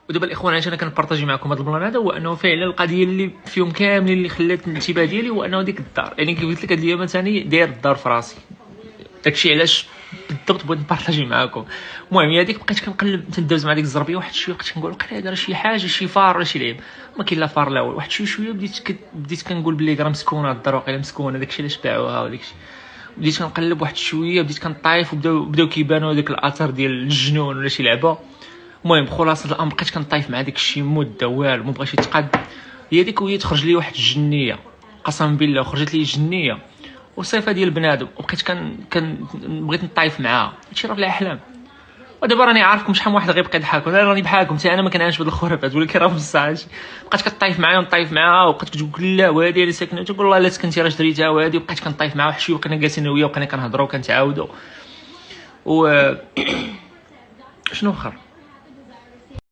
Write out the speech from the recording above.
ودابا الاخوان علاش انا كنبارطاجي معكم هذا البلان هذا، هو انه فعلا القضيه اللي فيهم كاملين اللي خلات الانتباه ديالي هو انه ديك الدار، يعني كيف قلت لك هاد اليوم ثاني داير الدار في راسي. داكشي علاش بالضبط بغيت نبارطاجي معكم. المهم هي هذيك بقيت كنقلب تندوز مع ديك الزربيه واحد شويه، بقيت كنقول وقيلا هذا راه شي حاجه شي فار ولا شي لعب. ما كاين لا فار لا والو. واحد شويه بديت كنقول بلي راه مسكونه الدار، واقيلا مسكونه داكشي علاش باعوها وداكشي. بديت كنقلب واحد شويه، بديت كنطايف وبداو كيبانوا هذاك الاثر ديال الجنون ولا شي لعبه. المهم خلاصه الامر بقيت كنطايف مع داك الشيء مده والو ما بغاش يتقاد. هي ديك وهي تخرج لي واحد الجنيه، قسما بالله خرجت لي جنيه وصفه ديال بنادم، وبقيت بغيت نطايف معاها. هادشي راه في الاحلام. ودابا راني عارفكم شحال من واحد غيبقى يضحك، وانا راني بحالكم حتى انا ما كنعرفش بهاد الخرافات، ولكن راه بصح هادشي. بقيت كطايف معايا ونطايف معاها، وبقيت كتقول لا وهادي اللي ساكنه، تقول والله الا سكنتي راه شريتها وهادي. وبقيت كنطايف معاها واحد شويه، وبقينا جالسين انا وياه وبقينا كنهضروا وكنتعاودوا. و شنو اخر